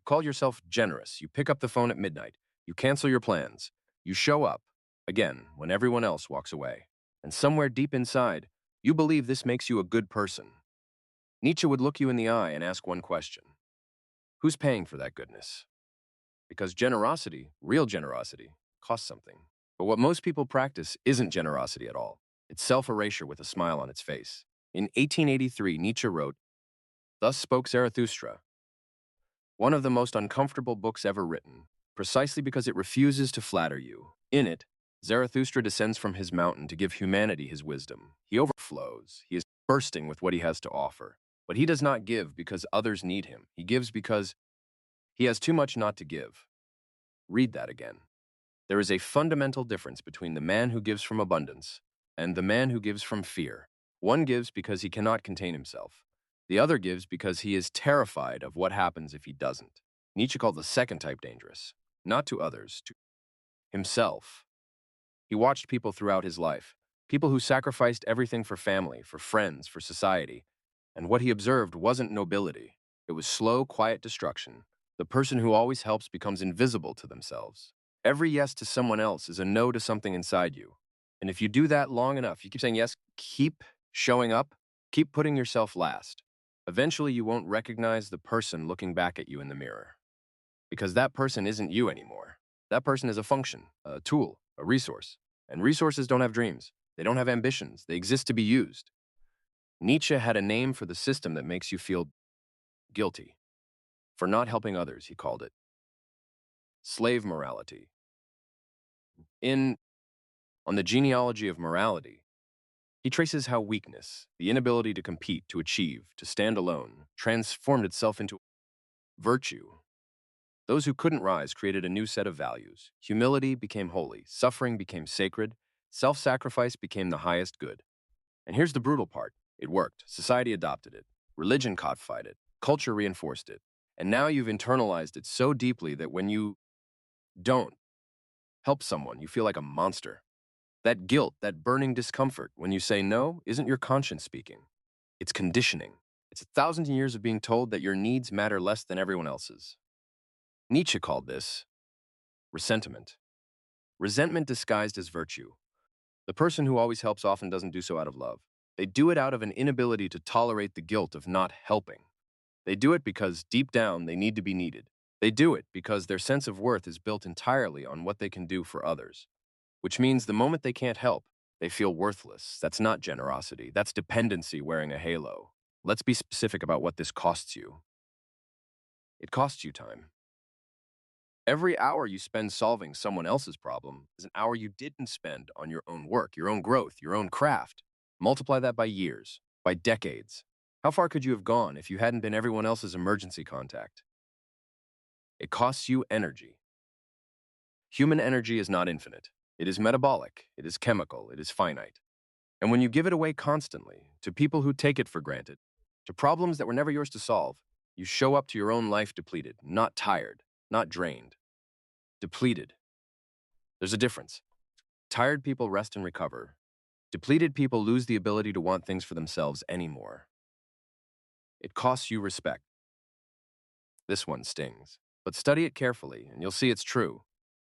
call yourself generous. You pick up the phone at midnight. You cancel your plans. You show up, again, when everyone else walks away. And somewhere deep inside, you believe this makes you a good person. Nietzsche would look you in the eye and ask one question. Who's paying for that goodness? Because generosity, real generosity, costs something. But what most people practice isn't generosity at all. It's self-erasure with a smile on its face. In 1883, Nietzsche wrote, "Thus spoke Zarathustra," one of the most uncomfortable books ever written, precisely because it refuses to flatter you. In it, Zarathustra descends from his mountain to give humanity his wisdom. He overflows. He is bursting with what he has to offer. But he does not give because others need him. He gives because he has too much not to give. Read that again. There is a fundamental difference between the man who gives from abundance and the man who gives from fear. One gives because he cannot contain himself. The other gives because he is terrified of what happens if he doesn't. Nietzsche called the second type dangerous, not to others, to himself. He watched people throughout his life, people who sacrificed everything for family, for friends, for society, and what he observed wasn't nobility. It was slow, quiet destruction. The person who always helps becomes invisible to themselves. Every yes to someone else is a no to something inside you. And if you do that long enough, you keep saying yes, keep showing up, keep putting yourself last. Eventually, you won't recognize the person looking back at you in the mirror. Because that person isn't you anymore. That person is a function, a tool, a resource. And resources don't have dreams. They don't have ambitions. They exist to be used. Nietzsche had a name for the system that makes you feel guilty. For not helping others, he called it slave morality. On the genealogy of morality, he traces how weakness, the inability to compete, to achieve, to stand alone, transformed itself into virtue. Those who couldn't rise created a new set of values. Humility became holy, suffering became sacred, self-sacrifice became the highest good. And here's the brutal part. It worked. Society adopted it. Religion codified it. Culture reinforced it. And now you've internalized it so deeply that when you don't help someone, you feel like a monster. That guilt, that burning discomfort when you say no isn't your conscience speaking. It's conditioning. It's 1,000 years of being told that your needs matter less than everyone else's. Nietzsche called this resentment. Resentment disguised as virtue. The person who always helps often doesn't do so out of love. They do it out of an inability to tolerate the guilt of not helping. They do it because, deep down, they need to be needed. They do it because their sense of worth is built entirely on what they can do for others. Which means the moment they can't help, they feel worthless. That's not generosity. That's dependency wearing a halo. Let's be specific about what this costs you. It costs you time. Every hour you spend solving someone else's problem is an hour you didn't spend on your own work, your own growth, your own craft. Multiply that by years, by decades. How far could you have gone if you hadn't been everyone else's emergency contact? It costs you energy. Human energy is not infinite. It is metabolic, it is chemical, it is finite. And when you give it away constantly, to people who take it for granted, to problems that were never yours to solve, you show up to your own life depleted, not tired, not drained. Depleted. There's a difference. Tired people rest and recover. Depleted people lose the ability to want things for themselves anymore. It costs you respect. This one stings. But study it carefully, and you'll see it's true.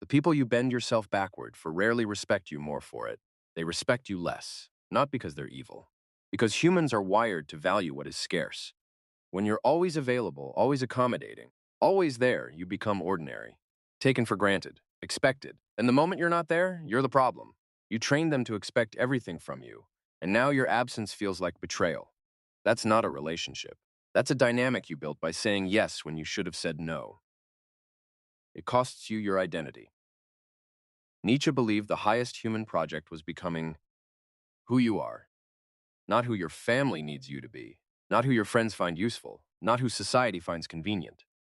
The people you bend yourself backward for rarely respect you more for it. They respect you less, not because they're evil, because humans are wired to value what is scarce. When you're always available, always accommodating, always there, you become ordinary, taken for granted, expected. And the moment you're not there, you're the problem. You trained them to expect everything from you, and now your absence feels like betrayal. That's not a relationship. That's a dynamic you built by saying yes when you should have said no. It costs you your identity. Nietzsche believed the highest human project was becoming who you are, not who your family needs you to be, not who your friends find useful, not who society finds convenient.